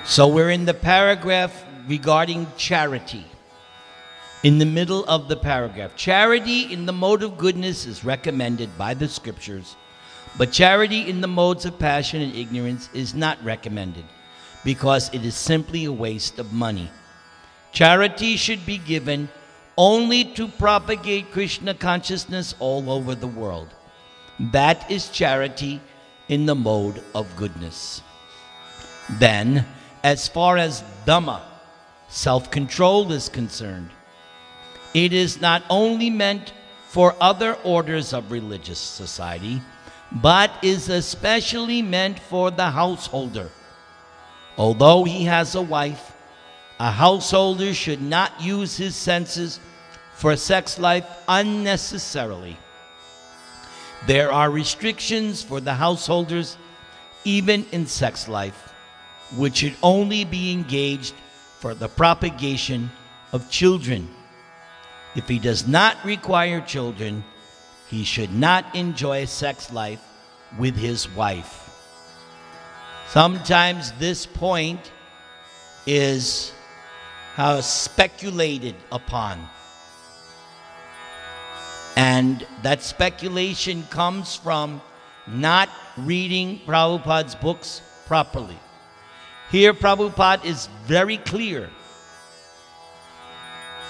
So we're in the paragraph regarding charity. In the middle of the paragraph, charity in the mode of goodness is recommended by the scriptures, but charity in the modes of passion and ignorance is not recommended because it is simply a waste of money. Charity should be given only to propagate Krishna consciousness all over the world. That is charity in the mode of goodness. Then, as far as Dhamma, self-control, is concerned, it is not only meant for other orders of religious society, but is especially meant for the householder. Although he has a wife, a householder should not use his senses for sex life unnecessarily. There are restrictions for the householders, even in sex life, which should only be engaged for the propagation of children. If he does not require children, he should not enjoy sex life with his wife. Sometimes this point is speculated upon. And that speculation comes from not reading Prabhupada's books properly. Here, Prabhupada is very clear.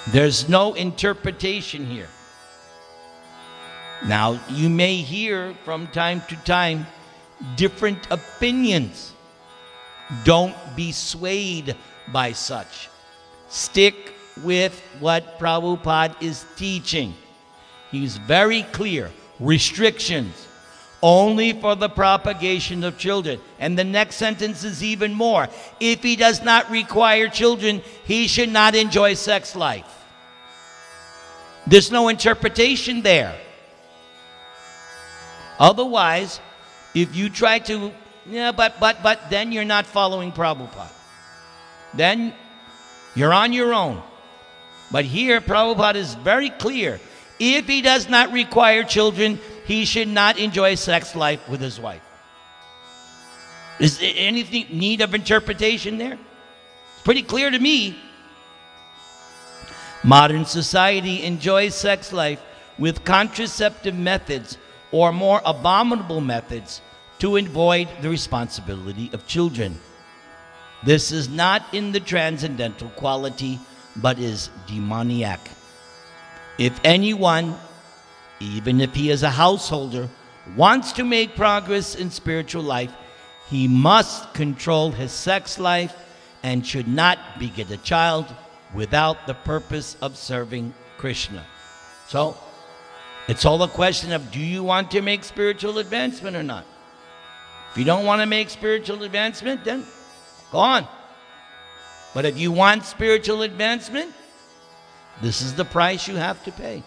There's no interpretation here. Now, you may hear from time to time different opinions. Don't be swayed by such. Stick with what Prabhupada is teaching. He's very clear. Restrictions only for the propagation of children. And the next sentence is even more. If he does not require children, he should not enjoy sex life. There's no interpretation there. Otherwise, if you try to, but then you're not following Prabhupada. Then you're on your own. But here, Prabhupada is very clear. If he does not require children, he should not enjoy sex life with his wife. Is there anything need of interpretation there? It's pretty clear to me. Modern society enjoys sex life with contraceptive methods or more abominable methods to avoid the responsibility of children. This is not in the transcendental quality, but is demoniac. If anyone, even if he is a householder, wants to make progress in spiritual life, he must control his sex life and should not beget a child without the purpose of serving Krishna. So, it's all a question of, do you want to make spiritual advancement or not? If you don't want to make spiritual advancement, then go on. But if you want spiritual advancement, this is the price you have to pay.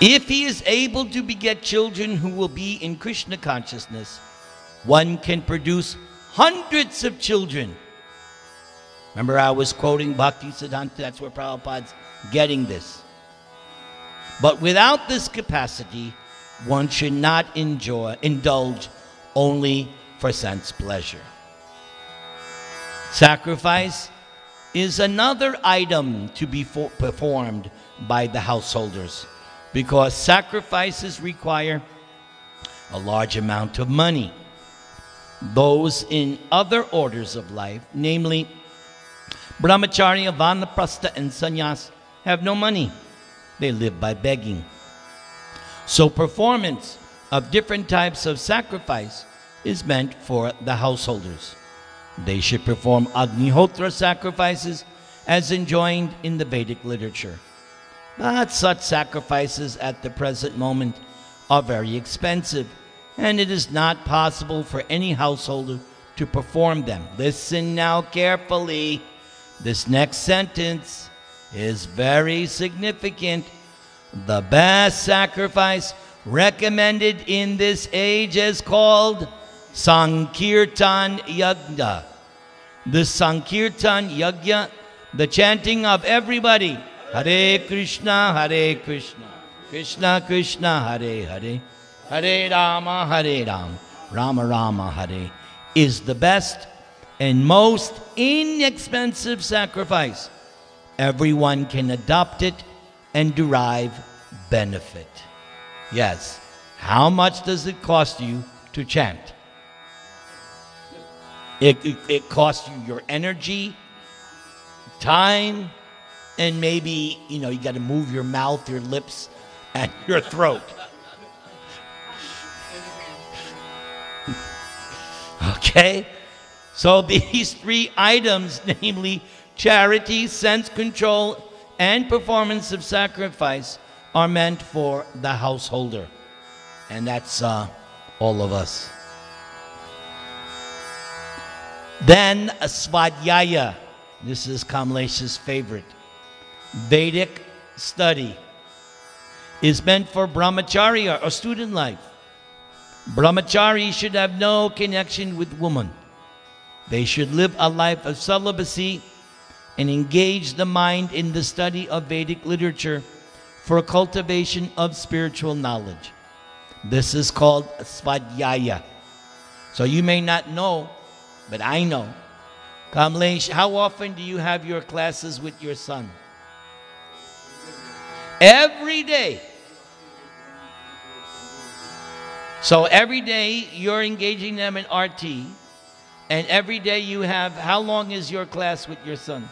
If he is able to beget children who will be in Krishna consciousness, one can produce hundreds of children. Remember, I was quoting Bhakti-siddhanta, that's where Prabhupada's getting this. But without this capacity, one should not indulge only for sense pleasure. Sacrifice is another item to be performed by the householders, because sacrifices require a large amount of money. Those in other orders of life, namely brahmacharya, vanaprastha, and sannyas, have no money. They live by begging. So performance of different types of sacrifice is meant for the householders. They should perform Agnihotra sacrifices as enjoined in the Vedic literature. But such sacrifices at the present moment are very expensive, and it is not possible for any householder to perform them. Listen now carefully. This next sentence is very significant. The best sacrifice recommended in this age is called Sankirtan Yajna. The Sankirtan Yajna, the chanting of everybody, Hare Krishna, Krishna Krishna, Hare Hare, Hare Rama, Rama Rama, Hare, is the best and most inexpensive sacrifice. Everyone can adopt it and derive benefit. Yes. How much does it cost you to chant? It costs you your energy, time, and maybe, you got to move your mouth, your lips, and your throat. Okay? So these three items, namely charity, sense control, and performance of sacrifice, are meant for the householder. And that's all of us. Then a svadhyaya. This is Kamlesh's favorite. Vedic study is meant for brahmacharya or student life. Brahmachari should have no connection with woman. They should live a life of celibacy and engage the mind in the study of Vedic literature for cultivation of spiritual knowledge. This is called svadhyaya. So you may not know, but I know. Kamlesh, how often do you have your classes with your son? Every day. So every day you're engaging them in RT, and every day you have, how long is your class with your son?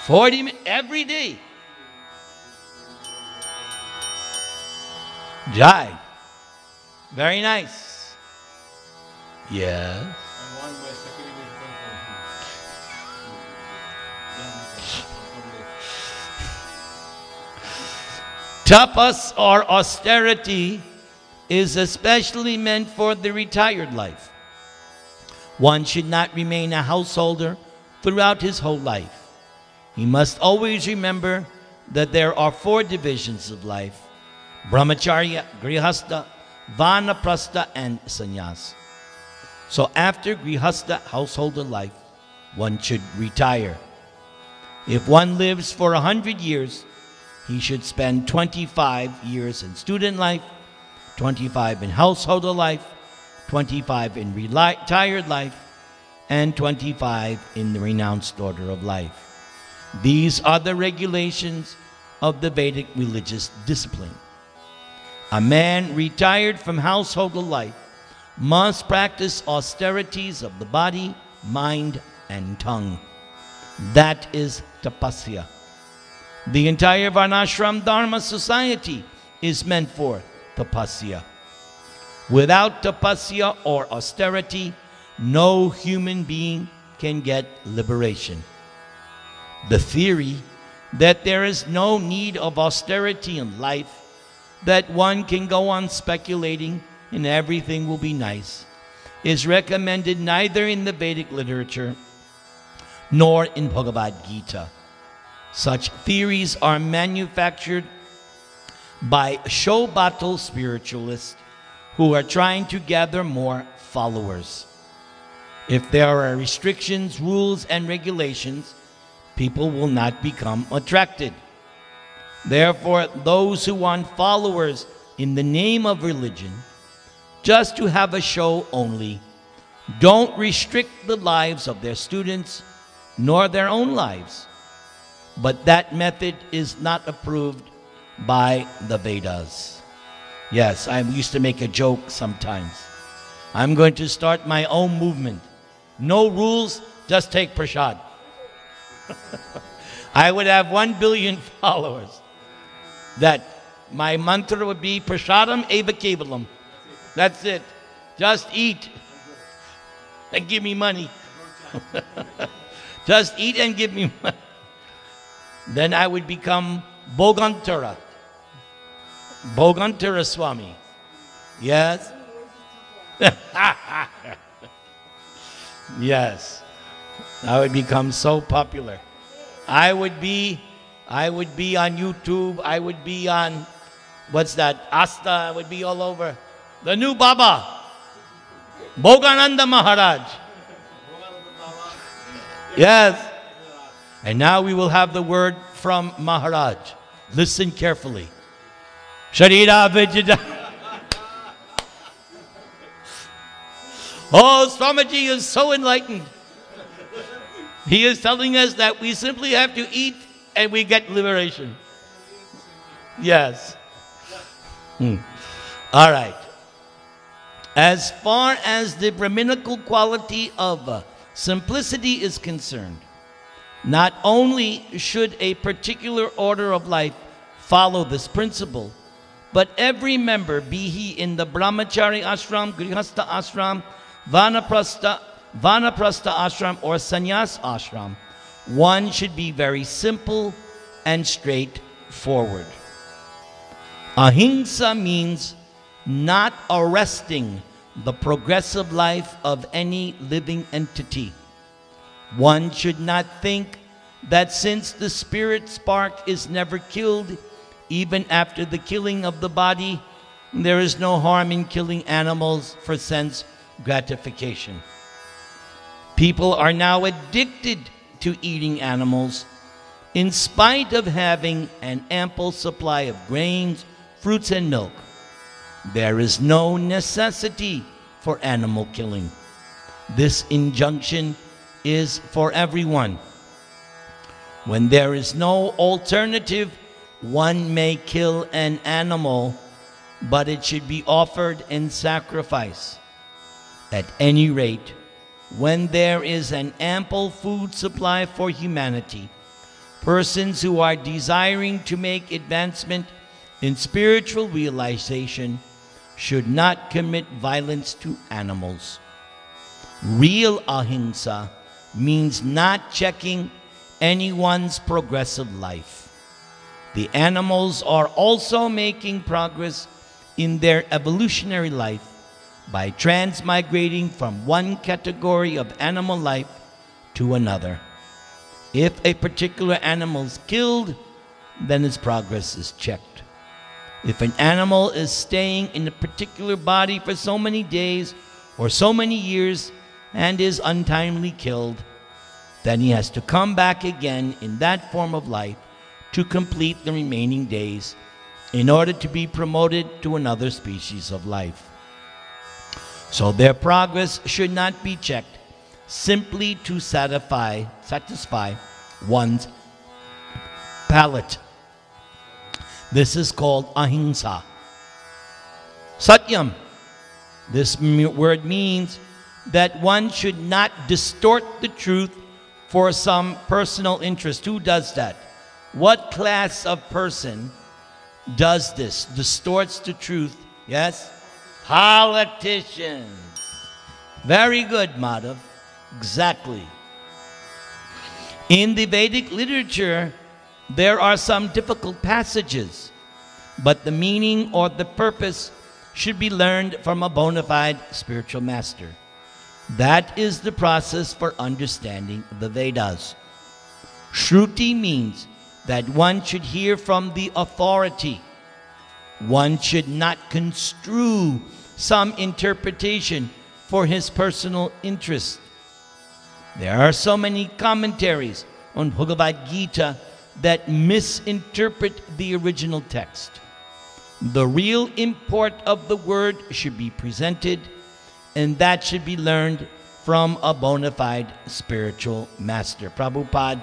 40 minutes every day. Jai. Very nice. Yes. Tapas or austerity is especially meant for the retired life. One should not remain a householder throughout his whole life. He must always remember that there are 4 divisions of life: brahmacharya, grihastha, vanaprastha, and sannyas. So after grihastha, householder life, one should retire. If one lives for 100 years, he should spend 25 years in student life, 25 in householder life, 25 in retired life, and 25 in the renounced order of life. These are the regulations of the Vedic religious discipline. A man retired from householder life must practice austerities of the body, mind, and tongue. That is tapasya. The entire Varnashram Dharma society is meant for tapasya. Without tapasya or austerity, no human being can get liberation. The theory that there is no need of austerity in life, that one can go on speculating and everything will be nice, is recommended neither in the Vedic literature nor in Bhagavad-Gītā. Such theories are manufactured by show battle spiritualists who are trying to gather more followers. If there are restrictions, rules, and regulations, people will not become attracted. Therefore, those who want followers in the name of religion, just to have a show only, don't restrict the lives of their students nor their own lives. But that method is not approved by the Vedas. Yes, I used to make a joke sometimes. I'm going to start my own movement. No rules, just take prasad. I would have 1 billion followers. That my mantra would be prasadam eva kevalam. That's it. Just eat and give me money. Just eat and give me money. Then I would become Bhogantara. Bhogantara Swami. Yes? Yes. I would become so popular. I would be on YouTube. I would be on, what's that? Asta. I would be all over. The new Baba. Bhogananda Maharaj. Yes. And now we will have the word from Maharaj. Listen carefully. Sharira Vijita. Oh, Swamiji is so enlightened. He is telling us that we simply have to eat and we get liberation. Yes. All right. As far as the Brahminical quality of simplicity is concerned, not only should a particular order of life follow this principle, but every member, be he in the Brahmachari ashram, Grihastha ashram, Vanaprastha ashram, or Sannyas ashram, one should be very simple and straightforward. Ahimsa means not arresting the progressive life of any living entity. One should not think that since the spirit spark is never killed, even after the killing of the body, there is no harm in killing animals for sense gratification. People are now addicted to eating animals in spite of having an ample supply of grains, fruits, and milk. There is no necessity for animal killing. This injunction is for everyone. When there is no alternative, one may kill an animal, but it should be offered in sacrifice. At any rate, when there is an ample food supply for humanity, persons who are desiring to make advancement in spiritual realization should not commit violence to animals. Real ahimsa means not checking anyone's progressive life. The animals are also making progress in their evolutionary life by transmigrating from one category of animal life to another. If a particular animal is killed, then its progress is checked. If an animal is staying in a particular body for so many days or so many years and is untimely killed, then he has to come back again in that form of life to complete the remaining days in order to be promoted to another species of life. So their progress should not be checked simply to satisfy one's palate. This is called ahimsa. Satyam. This word means that one should not distort the truth for some personal interest. Who does that? What class of person does this? Distorts the truth? Yes? Politicians. Very good, Madhav. Exactly. In the Vedic literature, there are some difficult passages, but the meaning or the purpose should be learned from a bona fide spiritual master. That is the process for understanding the Vedas. Shruti means that one should hear from the authority. One should not construe some interpretation for his personal interest. There are so many commentaries on Bhagavad-Gītā that misinterpret the original text. The real import of the word should be presented, and that should be learned from a bona fide spiritual master. Prabhupada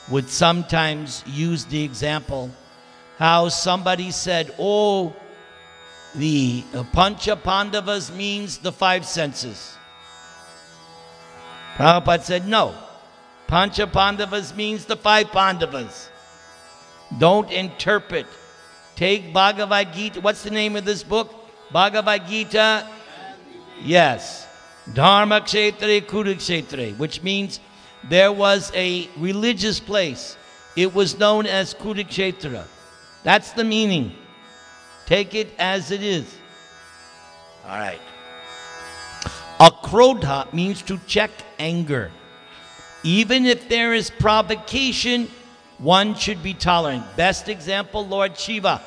would sometimes use the example how somebody said, oh, the Pancha Pandavas means the five senses. Prabhupada said, no, Pancha Pandavas means the five Pandavas. Don't interpret. Take Bhagavad-Gītā. What's the name of this book? Bhagavad-Gītā. Yes. Dharma Kshetre Kurukshetre, which means there was a religious place. It was known as Kurukshetra. That's the meaning. Take it as it is. All right. Akrodha means to check anger. Even if there is provocation, one should be tolerant. Best example, Lord Shiva,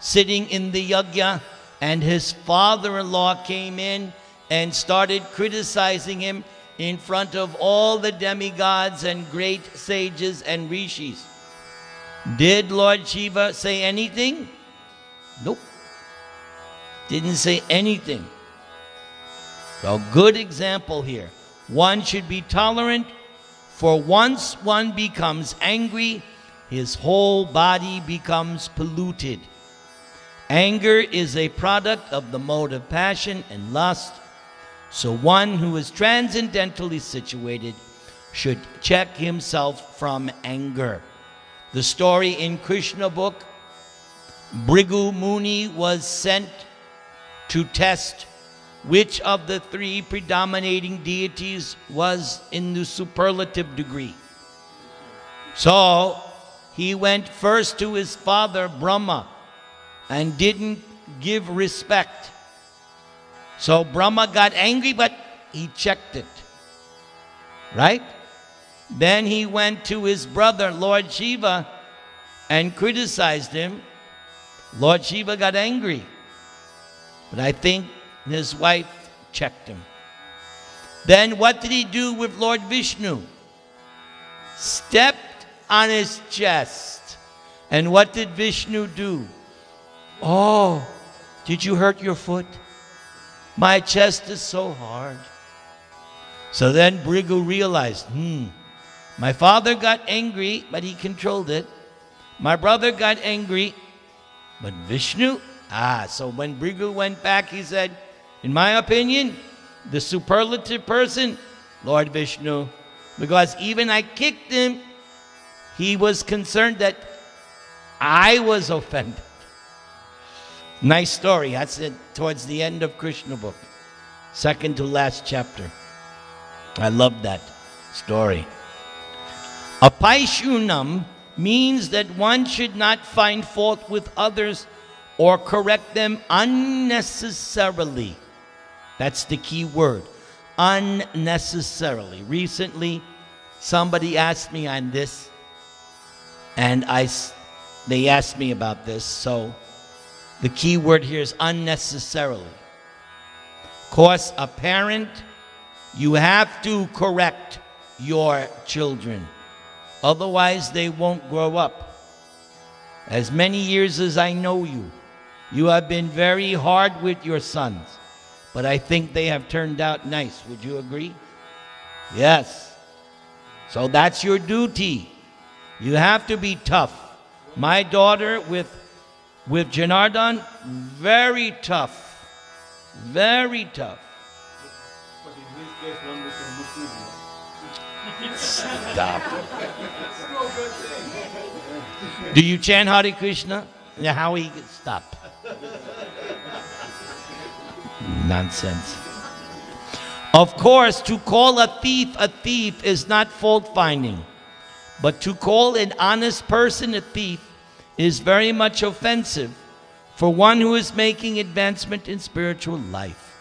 sitting in the yajna, and his father-in-law came in and started criticizing him in front of all the demigods and great sages and rishis. Did Lord Shiva say anything? Nope. Didn't say anything. So good example here. One should be tolerant, for once one becomes angry, his whole body becomes polluted. Anger is a product of the mode of passion and lust. So one who is transcendentally situated should check himself from anger. The story in Krishna book, Bhrigu Muni was sent to test which of the three predominating deities was in the superlative degree. So he went first to his father Brahma and didn't give respect. So Brahma got angry, but he checked it. Right? Then he went to his brother, Lord Shiva, and criticized him. Lord Shiva got angry. But I think his wife checked him. Then what did he do with Lord Vishnu? Stepped on his chest. And what did Vishnu do? Oh, did you hurt your foot? My chest is so hard. So then Bhrigu realized, my father got angry, but he controlled it. My brother got angry, but Vishnu? So when Bhrigu went back, he said, in my opinion, the superlative person, Lord Vishnu, because even I kicked him, he was concerned that I was offended. Nice story. That's it towards the end of Krishna book. Second to last chapter. I love that story. Apaishunam means that one should not find fault with others or correct them unnecessarily. That's the key word. Unnecessarily. Recently, somebody asked me on this, and they asked me about this, so the key word here is unnecessarily. Of course, a parent, you have to correct your children. Otherwise, they won't grow up. As many years as I know you, you have been very hard with your sons. But I think they have turned out nice. Would you agree? Yes. So that's your duty. You have to be tough. My daughter with Janardhan, very tough. Very tough. But in his case, one became Muslim. Stop. Do you chant Hare Krishna? Yeah, how he stop. Nonsense. Of course, to call a thief is not fault finding. But to call an honest person a thief is very much offensive for one who is making advancement in spiritual life.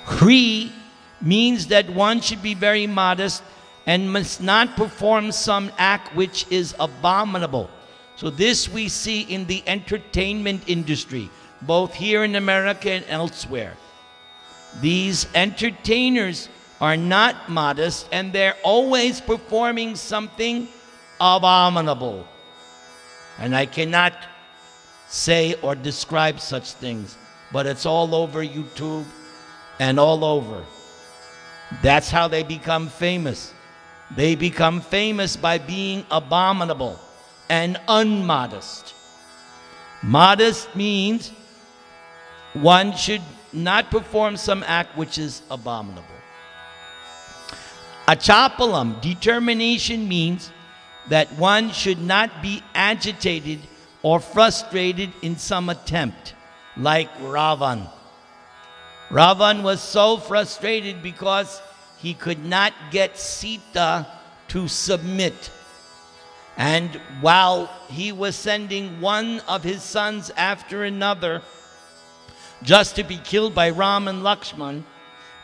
Hri means that one should be very modest and must not perform some act which is abominable. So this we see in the entertainment industry, both here in America and elsewhere. These entertainers are not modest, and they're always performing something abominable. And I cannot say or describe such things, but it's all over YouTube and all over. That's how they become famous. They become famous by being abominable and unmodest. Modest means one should not perform some act which is abominable. Achapalam, determination, means that one should not be agitated or frustrated in some attempt, like Ravan. Ravan was so frustrated because he could not get Sita to submit. And while he was sending one of his sons after another just to be killed by Ram and Lakshman,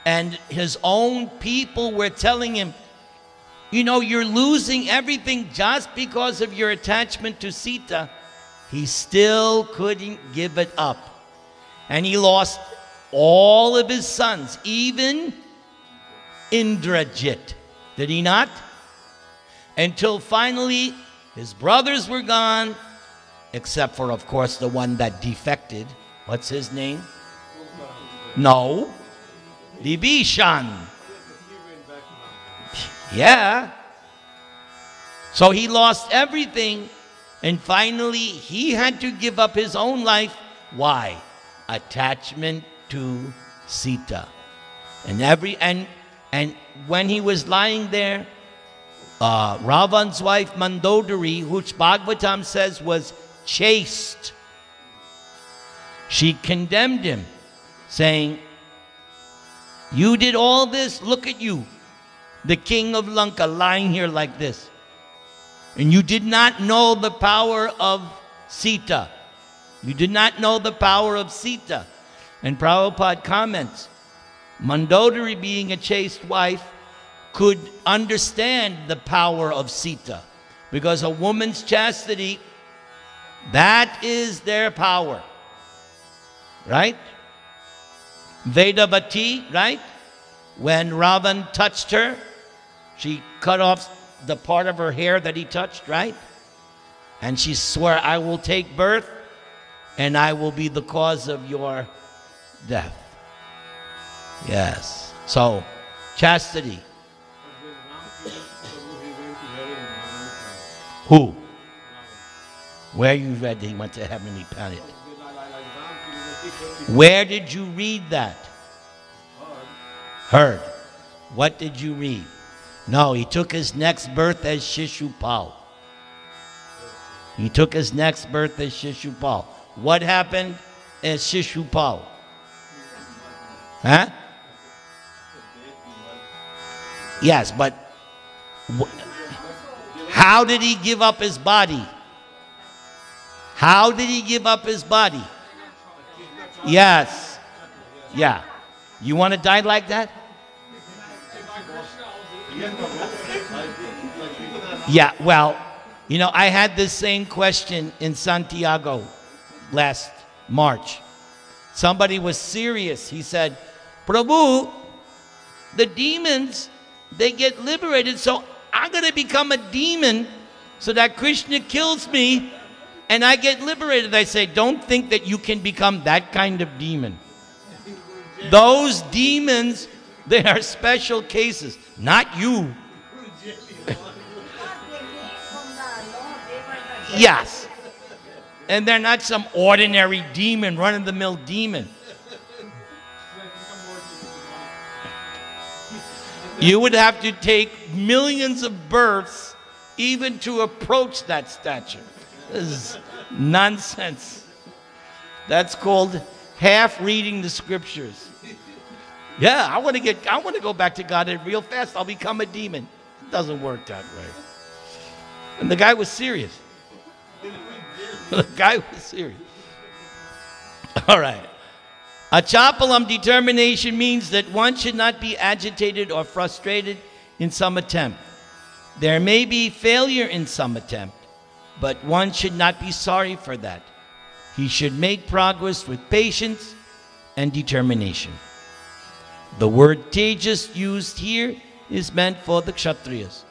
and his own people were telling him, you know, you're losing everything just because of your attachment to Sita, he still couldn't give it up. And he lost all of his sons, even Indrajit. Did he not? Until finally his brothers were gone, except for, of course, the one that defected. What's his name? No. Libishan. Yeah. So he lost everything, and finally he had to give up his own life. Why? Attachment to Sita. And when he was lying there, Ravan's wife Mandodari, which Bhagavatam says was chaste, she condemned him, saying, "You did all this, look at you, the king of Lanka, lying here like this. And you did not know the power of Sita. You did not know the power of Sita." And Prabhupada comments, Mandodari, being a chaste wife, could understand the power of Sita, because a woman's chastity, that is their power. Right? Vedavati, right? When Ravan touched her, she cut off the part of her hair that he touched, right? And she swore, "I will take birth and I will be the cause of your death." Yes. So, chastity. Who? Where you read that he went to heavenly planet? Where did you read that? Heard. What did you read? No, he took his next birth as Shishupal. He took his next birth as Shishupal. What happened as Shishupal? Huh? Yes, but how did he give up his body? How did he give up his body? Yes. Yeah. You want to die like that? Yeah, well, you know, I had this same question in Santiago last March. Somebody was serious. He said, "Prabhu, the demons, they get liberated, so I'm going to become a demon so that Krishna kills me and I get liberated." I say, don't think that you can become that kind of demon. Those demons, they are special cases, not you. Yes. And they're not some ordinary demon, run-of-the-mill demon. You would have to take millions of births even to approach that stature. This is nonsense. That's called half reading the scriptures. Yeah, I want to go back to God real fast. I'll become a demon. It doesn't work that way. And the guy was serious. The guy was serious. All right. Achapalam, determination, means that one should not be agitated or frustrated in some attempt. There may be failure in some attempt, but one should not be sorry for that. He should make progress with patience and determination. The word tejas used here is meant for the Kshatriyas.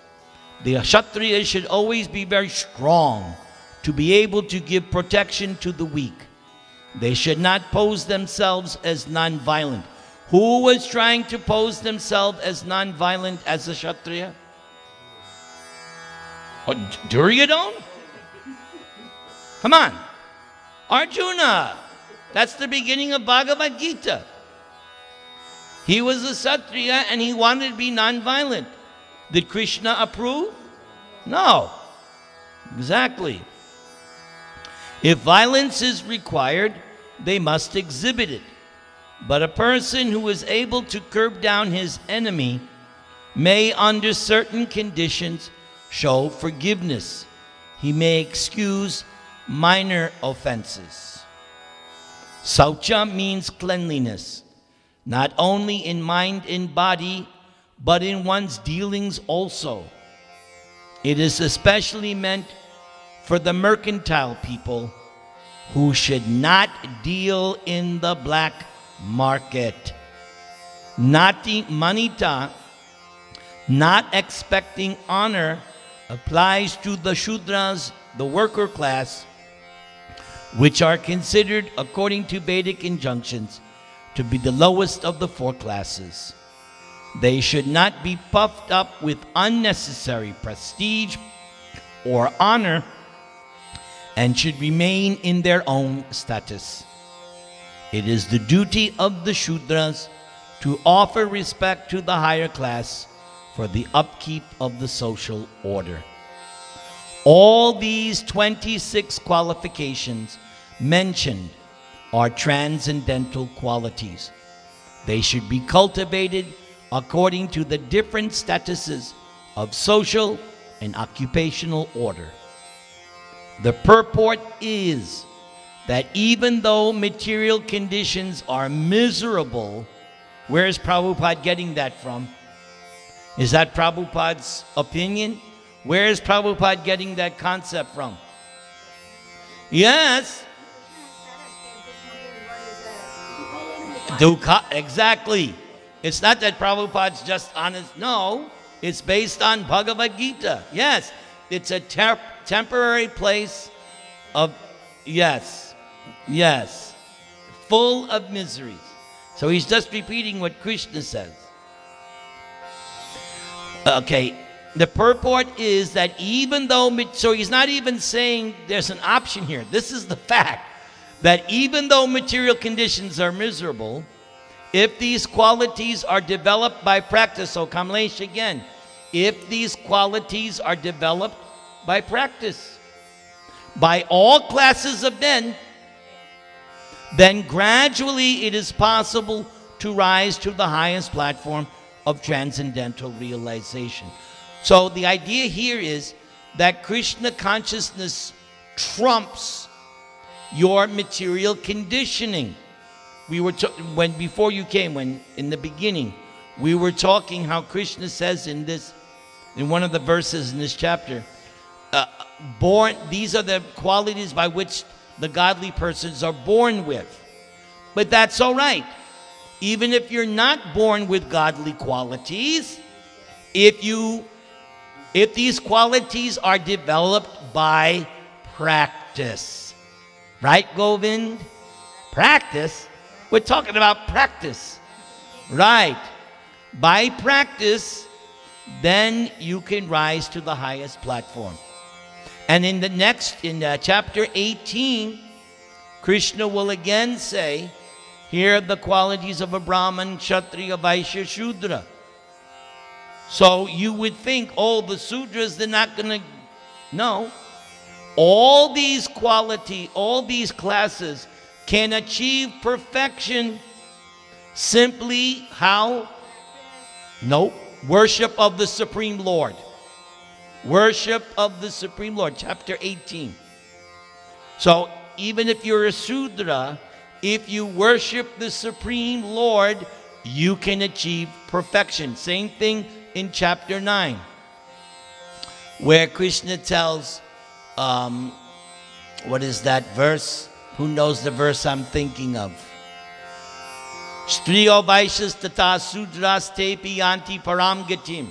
The Kshatriyas should always be very strong to be able to give protection to the weak. They should not pose themselves as non-violent. Who was trying to pose themselves as non-violent as a Kshatriya? Duryodhana? Come on. Arjuna. That's the beginning of Bhagavad-Gītā. He was a Kshatriya and he wanted to be non-violent. Did Krishna approve? No. Exactly. If violence is required, they must exhibit it. But a person who is able to curb down his enemy may, under certain conditions, show forgiveness. He may excuse minor offenses. Saucha means cleanliness, not only in mind and body, but in one's dealings also. It is especially meant for the mercantile people who should not deal in the black market. Nati manita, not expecting honor, applies to the Shudras, the worker class, which are considered, according to Vedic injunctions, to be the lowest of the 4 classes. They should not be puffed up with unnecessary prestige or honor and should remain in their own status. It is the duty of the Shudras to offer respect to the higher class for the upkeep of the social order. All these 26 qualifications mentioned are transcendental qualities. They should be cultivated according to the different statuses of social and occupational order. The purport is that even though material conditions are miserable, where is Prabhupada getting that from? Is that Prabhupada's opinion? Where is Prabhupada getting that concept from? Yes. Dukkha, exactly. It's not that Prabhupada's just honest. No, it's based on Bhagavad-Gītā. Yes, it's a temporary place of, yes, full of miseries. So he's just repeating what Krishna says. Okay, the purport is that even though, so he's not even saying there's an option here. This is the fact that even though material conditions are miserable, if these qualities are developed by practice, so Kamlesh again, if these qualities are developed by practice, by all classes of men, then gradually it is possible to rise to the highest platform of transcendental realization. So the idea here is that Krishna consciousness trumps your material conditioning. We were before you came, when in the beginning, we were talking how Krishna says in one of the verses in this chapter, these are the qualities by which the godly persons are born with. But that's all right. Even if you're not born with godly qualities, if these qualities are developed by practice. Right, Govind? Practice? We're talking about practice. Right. By practice, then you can rise to the highest platform. And in chapter 18, Krishna will again say, here are the qualities of a Brahman, Kshatriya, Vaishya, Shudra. So you would think, oh, the Sudras, they're not going to... No. All these qualities, all these classes can achieve perfection simply how? No. Worship of the Supreme Lord. Worship of the Supreme Lord, chapter 18. So even if you're a Sudra, if you worship the Supreme Lord, you can achieve perfection. Same thing in chapter 9, where Krishna tells, what is that verse? Who knows the verse I'm thinking of? Striyo Vaishyas tata Sudras tepi yanti param gatim.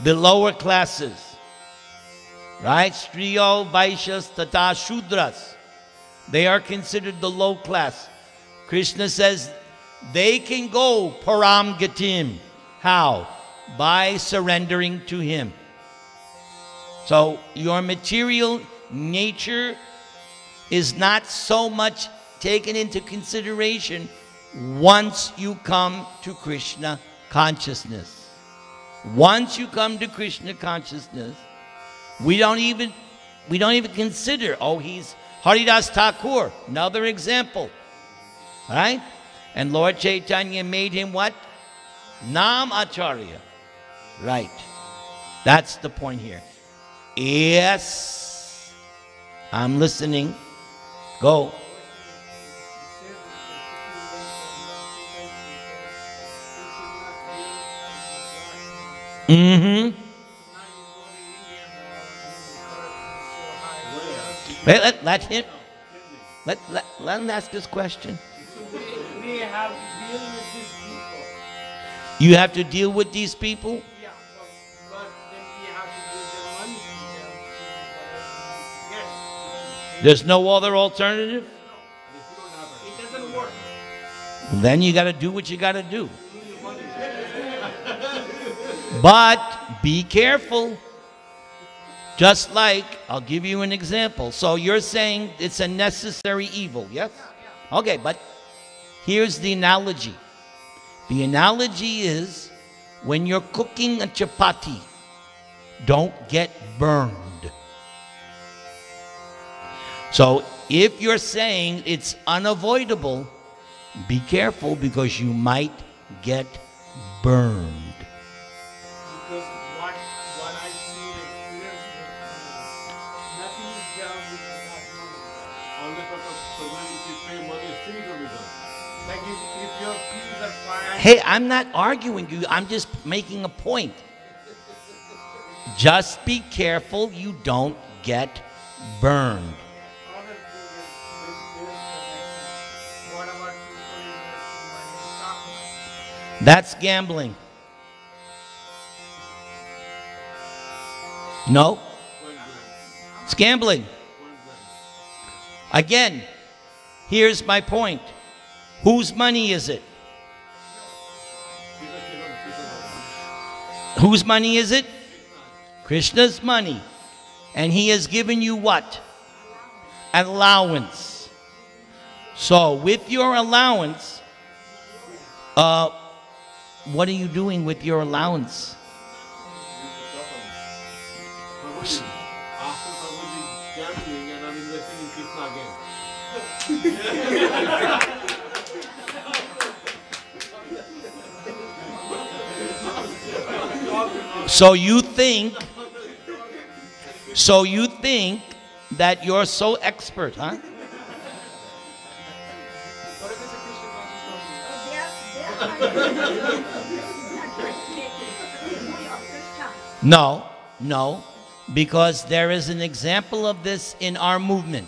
The lower classes, right? Striyo Vaishyas tata Shudras. They are considered the low class. Krishna says they can go param gatim. How? By surrendering to Him. So your material nature is not so much taken into consideration once you come to Krishna consciousness. Once you come to Krishna consciousness, we don't even consider, oh, he's Haridas Thakur, another example. Right? And Lord Chaitanya made him what? Nam Acharya. Right. That's the point here. Yes. I'm listening. Go. Mm-hmm. Let him ask this question. We have to deal with these people. You have to deal with these people? Yeah, but then we have to give them money. Yes. There's no other alternative? It doesn't work. Then you got to do what you got to do. But be careful. Just like, I'll give you an example. So you're saying it's a necessary evil, yes? Okay, but here's the analogy. The analogy is when you're cooking a chapati, don't get burned. So if you're saying it's unavoidable, be careful because you might get burned. Because what I see experience, nothing is done which is not money. All the purpose, so when you pay money, still it will be done. Like if your peas are fine. Hey, I'm not arguing you. I'm just making a point. Just be careful you don't get burned. Other thing is what about people investing money in stock market? That's gambling. No, it's gambling. Again, here's my point. Whose money is it? Whose money is it? Krishna's money. And he has given you what? An allowance. So with your allowance, what are you doing with your allowance? After gambling and I'm investing in Krishna again. So you think that you're so expert, huh? No, because there is an example of this in our movement.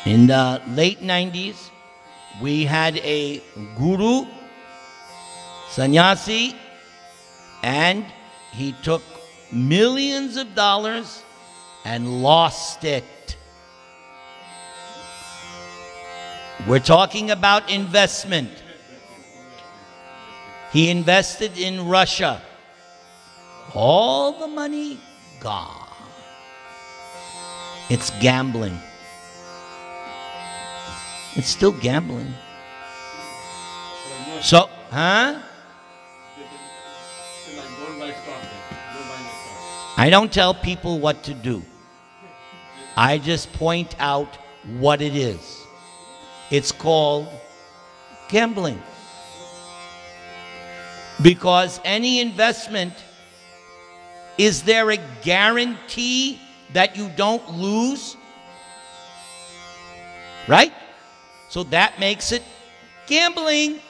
In the late 90s, we had a guru, sannyasi, and he took millions of dollars and lost it. We're talking about investment. He invested in Russia. All the money gone. It's gambling. It's still gambling. So, huh? I don't tell people what to do. I just point out what it is. It's called gambling. Because any investment, is there a guarantee that you don't lose? Right? So that makes it gambling.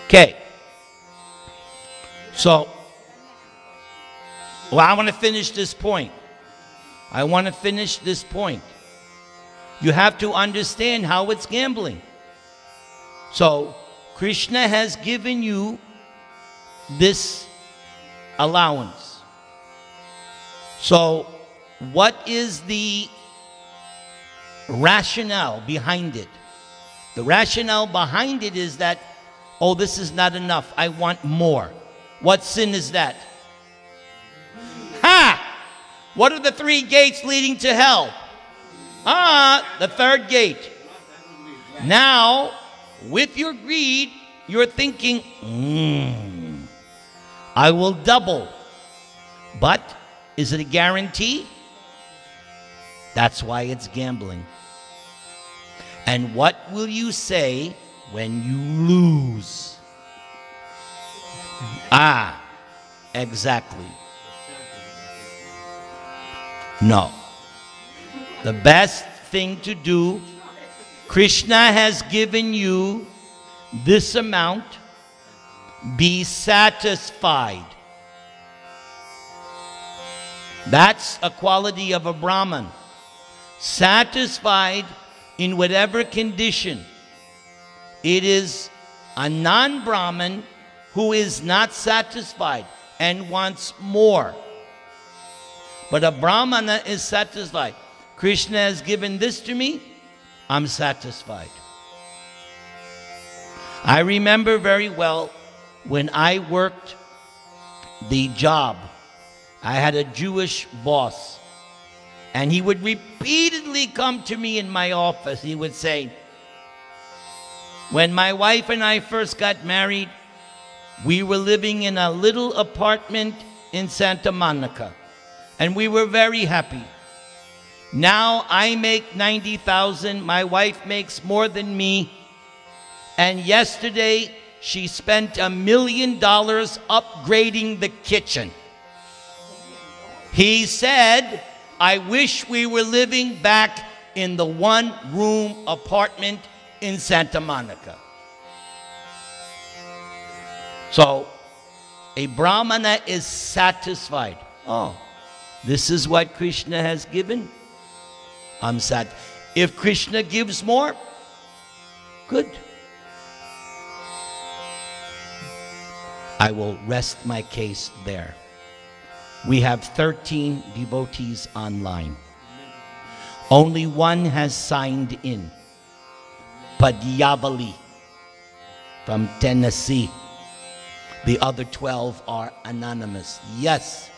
Okay. So, I want to finish this point. You have to understand how it's gambling. So, Krishna has given you this allowance. So, what is the rationale behind it? The rationale behind it is that, oh, this is not enough. I want more. What sin is that? Ha! What are the 3 gates leading to hell? The 3rd gate. Now, with your greed, you're thinking, I will double. But is it a guarantee? That's why it's gambling. And what will you say when you lose? Exactly. No. The best thing to do, Krishna has given you this amount. Be satisfied. That's a quality of a Brahman. Satisfied in whatever condition. It is a non-Brahman who is not satisfied and wants more. But a Brahmana is satisfied. Krishna has given this to me, I'm satisfied. I remember very well when I worked the job, I had a Jewish boss, and he would repeatedly come to me in my office. He would say, when my wife and I first got married, we were living in a little apartment in Santa Monica, and we were very happy. Now I make $90,000, my wife makes more than me, and yesterday she spent $1 million upgrading the kitchen. He said, I wish we were living back in the one-room apartment in Santa Monica. So, a Brahmana is satisfied. Oh, this is what Krishna has given. I'm sad. If Krishna gives more, good. I will rest my case there. We have 13 devotees online. Only one has signed in. Padiyavali from Tennessee. The other 12 are anonymous. Yes.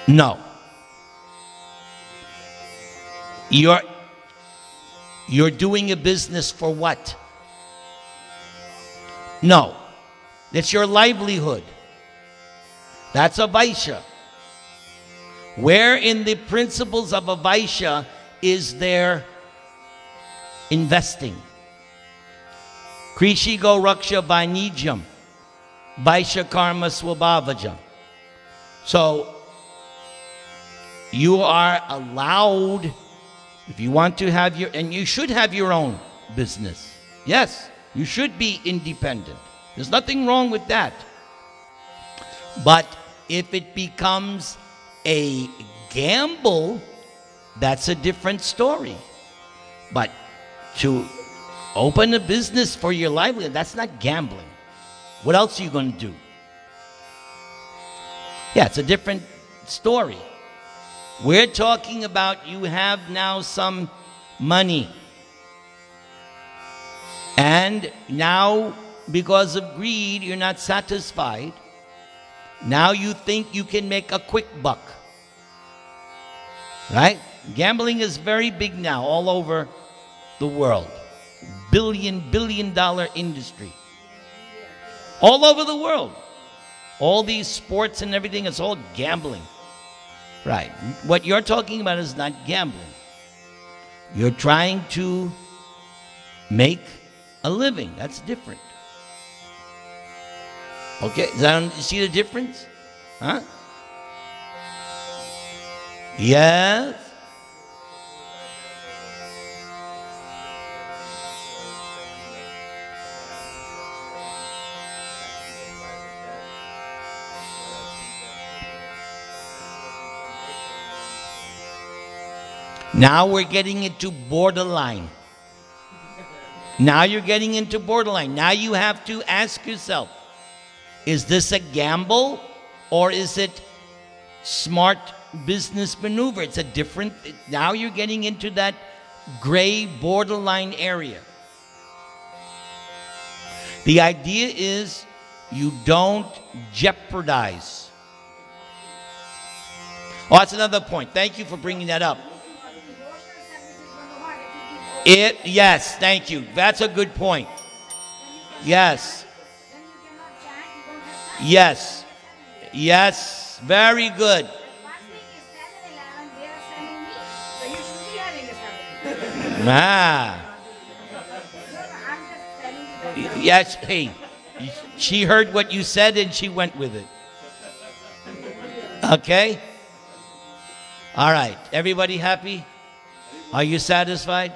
No. You're doing a business for what? No. It's your livelihood. That's a Vaishya. Where in the principles of a Vaishya is there investing? Krishigo Raksha Vainijam, Vaishya Karma Swabhavajam. So, you are allowed, if you want to have your, and you should have your own business. Yes, you should be independent. There's nothing wrong with that. But if it becomes a gamble, that's a different story. But to open a business for your livelihood, that's not gambling. What else are you going to do? Yeah, it's a different story. We're talking about you have now some money. And now, because of greed, you're not satisfied. Now you think you can make a quick buck. Right? Gambling is very big now all over the world. Billion dollar industry. All over the world. All these sports and everything, it's all gambling. Right. What you're talking about is not gambling. You're trying to make a living. That's different. Okay? You see the difference? Huh? Yes? Now we're getting into borderline. Now you're getting into borderline. Now you have to ask yourself, is this a gamble or is it smart business maneuver? It's a different, now you're getting into that gray borderline area. The idea is you don't jeopardize. Oh, that's another point. Thank you for bringing that up. Yes, thank you. That's a good point. Yes. Yes. Yes. Very good. Ah. Yes, hey. She heard what you said and she went with it. Okay? All right. Everybody happy? Are you satisfied?